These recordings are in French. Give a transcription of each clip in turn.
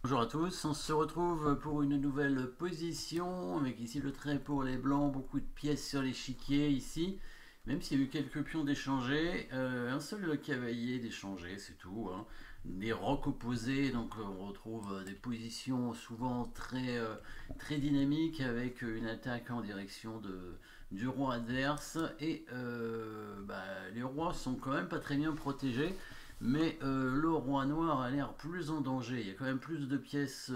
Bonjour à tous, on se retrouve pour une nouvelle position avec ici le trait pour les blancs, beaucoup de pièces sur l'échiquier ici, même s'il y a eu quelques pions d'échanger, un seul cavalier d'échanger, c'est tout, hein. Des rocs opposés, donc on retrouve des positions souvent très dynamiques avec une attaque en direction du roi adverse et les rois sont quand même pas très bien protégés. Mais le roi noir a l'air plus en danger. Il y a quand même plus de pièces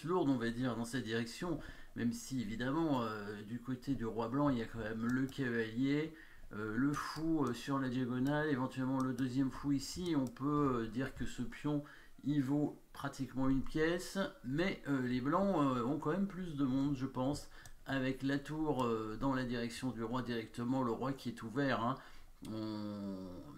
lourdes, on va dire, dans cette direction. Même si, évidemment, du côté du roi blanc, il y a quand même le cavalier, le fou sur la diagonale, éventuellement le deuxième fou ici. On peut dire que ce pion, il vaut pratiquement une pièce. Mais les blancs ont quand même plus de monde, je pense. Avec la tour dans la direction du roi directement, le roi qui est ouvert, hein.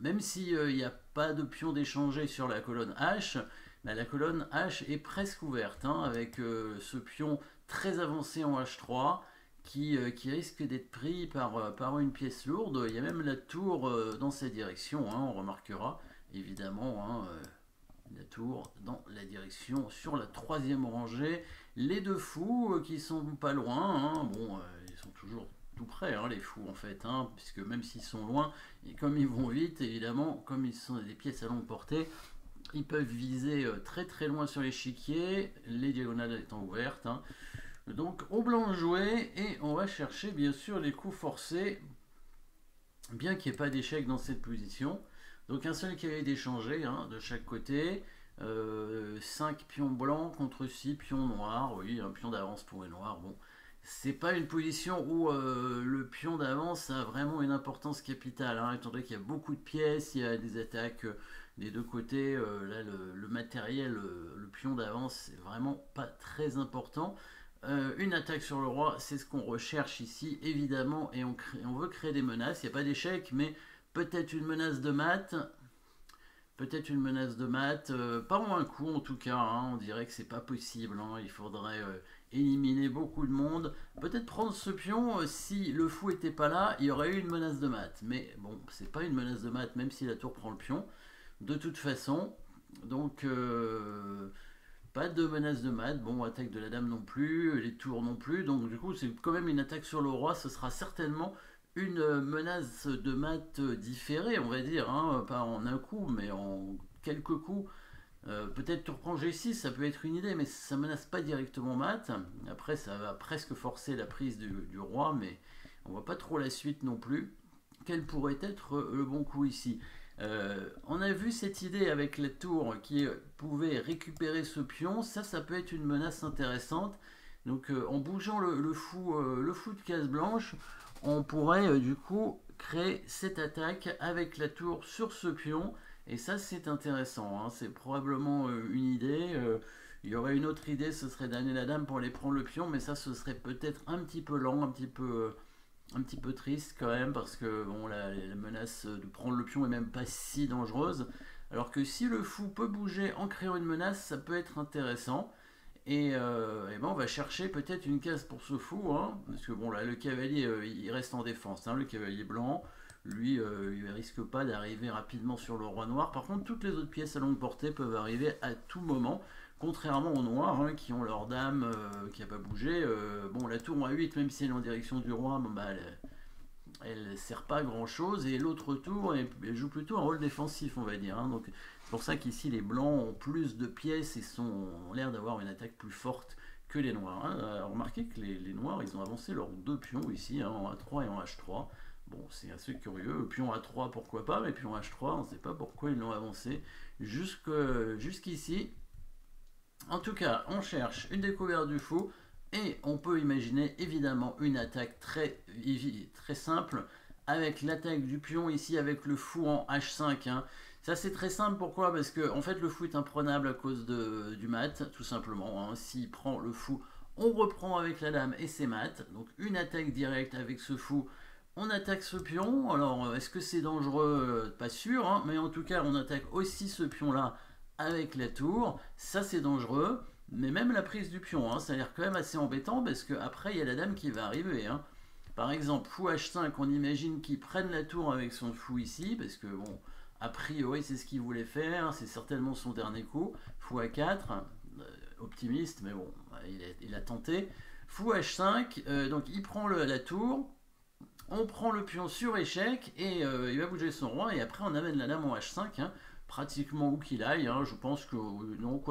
Même s'il n'y a pas de pion d'échanger sur la colonne H, bah, la colonne H est presque ouverte, hein, avec ce pion très avancé en H3 qui risque d'être pris par une pièce lourde. Il y a même la tour dans cette direction, hein, on remarquera évidemment, hein, la tour dans la direction sur la troisième rangée. Les deux fous qui sont pas loin, hein, bon, ils sont toujours tout près, hein, les fous en fait, hein, puisque même s'ils sont loin, et comme ils vont vite, évidemment, comme ils sont des pièces à longue portée, ils peuvent viser très loin sur l'échiquier, les diagonales étant ouvertes, hein. Donc au blanc joué, et on va chercher bien sûr les coups forcés, bien qu'il n'y ait pas d'échec dans cette position. Donc un seul cavalier d'échanger, hein, de chaque côté. 5 pions blancs contre 6 pions noirs. Oui, un pion d'avance pour les noirs. Bon, c'est pas une position où le pion d'avance a vraiment une importance capitale, hein, étant donné qu'il y a beaucoup de pièces, il y a des attaques des deux côtés. Là, le matériel, le pion d'avance, c'est vraiment pas très important. Une attaque sur le roi, c'est ce qu'on recherche ici, évidemment, et on veut créer des menaces. Il n'y a pas d'échec, mais peut-être une menace de mat. Peut-être une menace de mat, pas en un coup en tout cas, hein, on dirait que c'est pas possible, hein, il faudrait éliminer beaucoup de monde. Peut-être prendre ce pion, si le fou était pas là, il y aurait eu une menace de mat. Mais bon, c'est pas une menace de mat, même si la tour prend le pion, de toute façon. Donc, pas de menace de mat, bon, attaque de la dame non plus, les tours non plus, donc du coup, c'est quand même une attaque sur le roi, ce sera certainement une menace de mat différée, on va dire, hein, pas en un coup, mais en quelques coups. Peut-être tour prend G6, ça peut être une idée, mais ça menace pas directement mat. Après, ça va presque forcer la prise du roi, mais on voit pas trop la suite non plus. Quel pourrait être le bon coup ici? On a vu cette idée avec la tour qui pouvait récupérer ce pion. Ça peut être une menace intéressante. Donc, en bougeant le fou de case blanche, on pourrait du coup créer cette attaque avec la tour sur ce pion. Et ça, c'est intéressant, hein. C'est probablement une idée. Il y aurait une autre idée, ce serait d'amener la dame pour aller prendre le pion, mais ça, ce serait peut-être un petit peu lent, un petit peu triste quand même, parce que bon, la menace de prendre le pion est même pas si dangereuse. Alors que si le fou peut bouger en créant une menace, ça peut être intéressant. Et ben on va chercher peut-être une case pour ce fou, hein, parce que bon là le cavalier il reste en défense, hein, le cavalier blanc, lui il risque pas d'arriver rapidement sur le roi noir. Par contre toutes les autres pièces à longue portée peuvent arriver à tout moment, contrairement aux noirs, hein, qui ont leur dame qui a pas bougé. Bon la tour à 8 même si elle est en direction du roi, bon, bah, elle sert pas à grand chose, et l'autre tour elle joue plutôt un rôle défensif, on va dire, hein. Donc c'est pour ça qu'ici les blancs ont plus de pièces et ont l'air d'avoir une attaque plus forte que les noirs, hein. Remarquez que les noirs ils ont avancé leurs deux pions ici, hein, en A3 et en H3. Bon, c'est assez curieux. Pion A3 pourquoi pas, mais pion H3 on ne sait pas pourquoi ils l'ont avancé jusqu'ici. En tout cas, on cherche une découverte du fou, et on peut imaginer évidemment une attaque très simple avec l'attaque du pion ici avec le fou en H5, hein. Ça c'est très simple, pourquoi? Parce que en fait le fou est imprenable à cause du mat, tout simplement, hein. S'il prend le fou, on reprend avec la dame et c'est mat. Donc une attaque directe avec ce fou, on attaque ce pion. Alors est-ce que c'est dangereux? Pas sûr, hein, mais en tout cas on attaque aussi ce pion là avec la tour, ça c'est dangereux. Mais même la prise du pion, hein, ça a l'air quand même assez embêtant, parce qu'après il y a la dame qui va arriver, hein. Par exemple, fou H5, on imagine qu'il prenne la tour avec son fou ici, parce que bon, a priori c'est ce qu'il voulait faire, c'est certainement son dernier coup. Fou A4, optimiste, mais bon, il a tenté. Fou H5, donc il prend la tour, on prend le pion sur échec, et il va bouger son roi, et après on amène la dame en H5, hein, pratiquement où qu'il aille, hein, je pense que, non,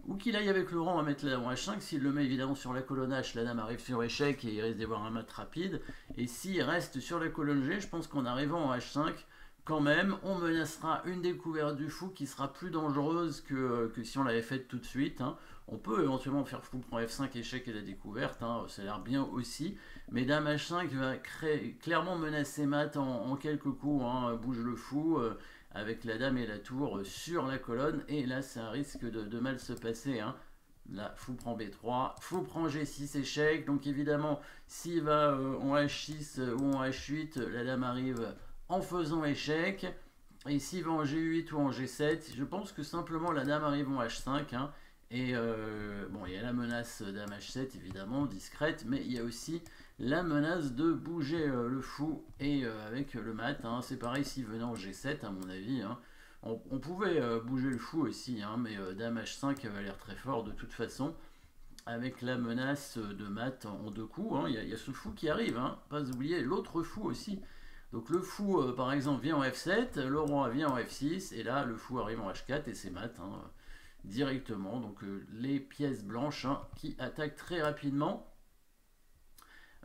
où qu'il aille avec le rang, on va mettre la dame en H5, s'il le met évidemment sur la colonne H, la dame arrive sur échec, et il risque d'avoir un mat rapide, et s'il reste sur la colonne G, je pense qu'en arrivant en H5, quand même, on menacera une découverte du fou qui sera plus dangereuse que si on l'avait faite tout de suite, hein. On peut éventuellement faire fou prend F5, échec et la découverte, hein, ça a l'air bien aussi. Mais dame H5 va clairement menacer mat en quelques coups, hein, bouge le fou, avec la dame et la tour sur la colonne. Et là, ça risque de mal se passer, hein. Là, fou prend B3, fou prend G6, échec. Donc évidemment, s'il va en H6 ou en H8, la dame arrive en faisant échec. Et s'il va en G8 ou en G7, je pense que simplement la dame arrive en H5, hein. Et bon, il y a la menace dame H7 évidemment, discrète, mais il y a aussi la menace de bouger le fou et avec le mat, hein. C'est pareil s'il venait en G7 à mon avis, hein. On pouvait bouger le fou aussi, hein, mais dame H5 avait l'air très fort de toute façon, avec la menace de mat en deux coups, hein. Il y a ce fou qui arrive, hein, pas oublier l'autre fou aussi. Donc le fou par exemple vient en F7, le roi vient en F6, et là le fou arrive en H4 et c'est mat, hein, directement. Donc les pièces blanches, hein, qui attaquent très rapidement.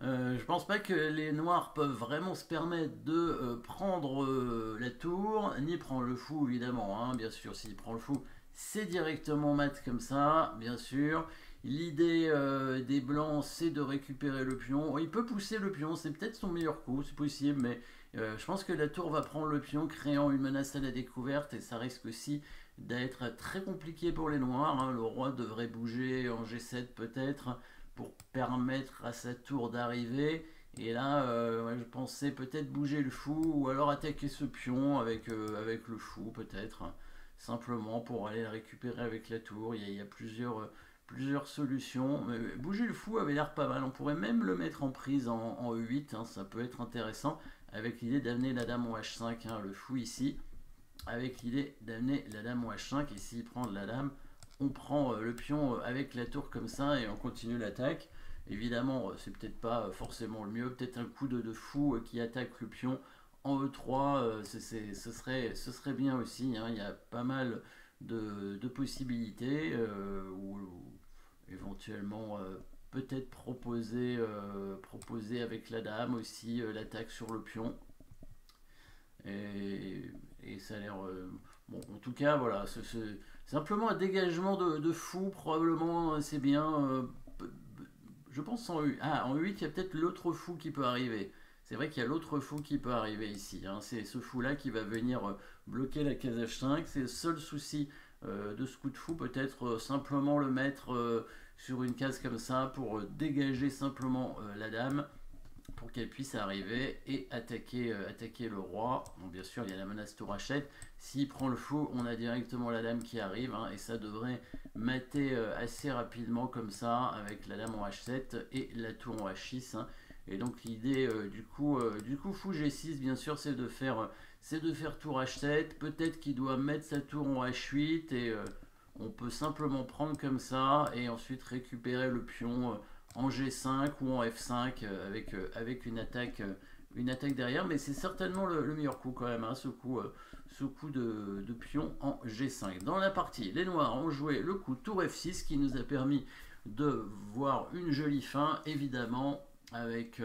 Je pense pas que les noirs peuvent vraiment se permettre de prendre la tour, ni prendre le fou évidemment, hein. Bien sûr, s'il prend le fou, c'est directement mat comme ça, bien sûr. L'idée des blancs, c'est de récupérer le pion. Il peut pousser le pion, c'est peut-être son meilleur coup, c'est possible, mais je pense que la tour va prendre le pion, créant une menace à la découverte, et ça risque aussi d'être très compliqué pour les noirs, hein. Le roi devrait bouger en G7 peut-être, pour permettre à sa tour d'arriver. Et là, je pensais peut-être bouger le fou, ou alors attaquer ce pion avec le fou peut-être, simplement pour aller le récupérer avec la tour. Il y a plusieurs solutions. Mais bouger le fou avait l'air pas mal. On pourrait même le mettre en prise en E8, hein, ça peut être intéressant, avec l'idée d'amener la dame en H5, hein, le fou ici, avec l'idée d'amener la dame en H5, et s'il prend de la dame, on prend le pion avec la tour comme ça, et on continue l'attaque. Évidemment, c'est peut-être pas forcément le mieux, peut-être un coup de fou qui attaque le pion en E3, ce serait bien aussi, hein. Il y a pas mal de possibilités, ou éventuellement peut-être proposer avec la dame aussi l'attaque sur le pion. Et ça a l'air... bon, en tout cas, voilà, c'est simplement un dégagement de fou, probablement, c'est bien. Je pense en U. Ah, en U8, il y a peut-être l'autre fou qui peut arriver. C'est vrai qu'il y a l'autre fou qui peut arriver ici, hein. C'est ce fou-là qui va venir bloquer la case H5. C'est le seul souci de ce coup de fou, peut-être simplement le mettre sur une case comme ça pour dégager simplement la dame, pour qu'elle puisse arriver et attaquer le roi. Bon, bien sûr, il y a la menace tour H7. S'il prend le fou, on a directement la dame qui arrive, hein, et ça devrait mater assez rapidement comme ça, avec la dame en H7 et la tour en H6, hein. Et donc l'idée du coup fou G6, bien sûr, c'est de faire tour H7. Peut-être qu'il doit mettre sa tour en H8, et on peut simplement prendre comme ça, et ensuite récupérer le pion en G5 ou en F5 avec une attaque derrière, mais c'est certainement le meilleur coup quand même, hein, ce coup de pion en G5. Dans la partie, les noirs ont joué le coup tour F6 qui nous a permis de voir une jolie fin, évidemment, avec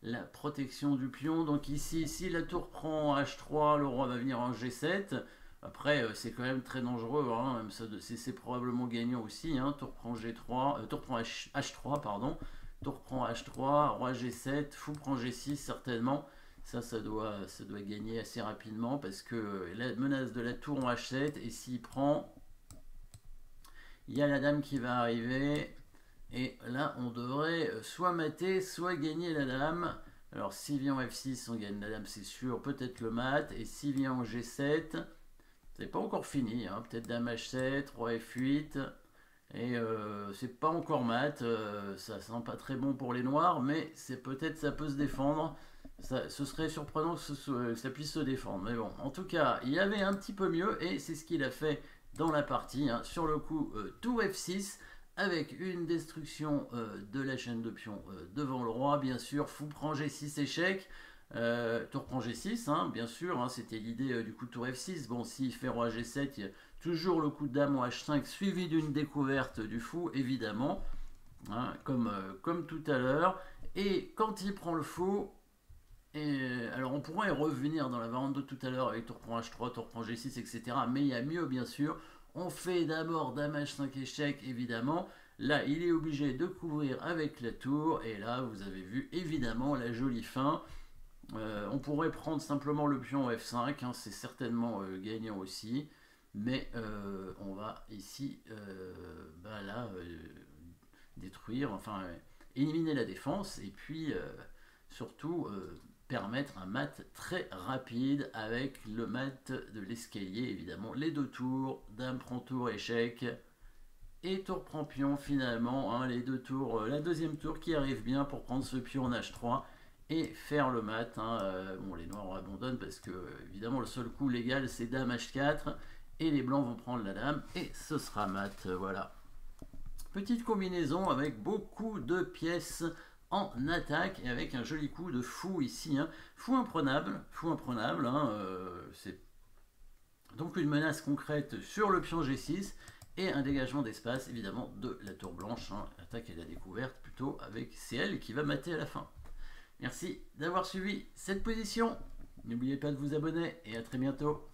la protection du pion. Donc ici, si la tour prend H3, le roi va venir en G7. Après, c'est quand même très dangereux, hein. C'est probablement gagnant aussi, hein. Tour prend G3, tour prend H3, pardon. Tour prend H3, roi G7, fou prend G6 certainement. Ça doit gagner assez rapidement, parce que la menace de la tour en H7, et s'il prend, il y a la dame qui va arriver. Et là, on devrait soit mater, soit gagner la dame. Alors, s'il vient en F6, on gagne la dame, c'est sûr. Peut-être le mat. Et s'il vient en G7... c'est pas encore fini, hein. Peut-être dame H7, roi F8, et c'est pas encore mat, ça sent pas très bon pour les noirs, mais c'est peut-être ça peut se défendre. Ce serait surprenant que ça puisse se défendre, mais bon, en tout cas, il y avait un petit peu mieux, et c'est ce qu'il a fait dans la partie, hein. Sur le coup, tour F6, avec une destruction de la chaîne de pions devant le roi, bien sûr, fou prend G6 échec, tour prend G6, hein, bien sûr, hein, c'était l'idée du coup de tour F6, bon, s'il fait roi G7, il y a toujours le coup de dame au H5, suivi d'une découverte du fou, évidemment, hein, comme tout à l'heure, et quand il prend le fou, alors on pourrait revenir dans la variante de tout à l'heure avec tour prend H3, tour prend G6, etc., mais il y a mieux, bien sûr. On fait d'abord dame H5 échec, évidemment. Là, il est obligé de couvrir avec la tour. Et là, vous avez vu, évidemment, la jolie fin. On pourrait prendre simplement le pion F5. Hein, c'est certainement gagnant aussi. Mais on va ici, détruire, enfin, éliminer la défense. Et puis, surtout permettre un mat très rapide avec le mat de l'escalier, évidemment. Les deux tours, dame prend tour, échec, et tour prend pion finalement, hein, les deux tours, la deuxième tour qui arrive bien pour prendre ce pion en H3 et faire le mat. Hein. Bon, les noirs abandonnent parce que, évidemment, le seul coup légal c'est dame H4, et les blancs vont prendre la dame, et ce sera mat, voilà. Petite combinaison avec beaucoup de pièces en attaque et avec un joli coup de fou ici, hein. Fou imprenable, hein, c'est donc une menace concrète sur le pion G6 et un dégagement d'espace évidemment de la tour blanche, hein. Attaque et la découverte plutôt avec CL qui va mater à la fin. Merci d'avoir suivi cette position, n'oubliez pas de vous abonner et à très bientôt.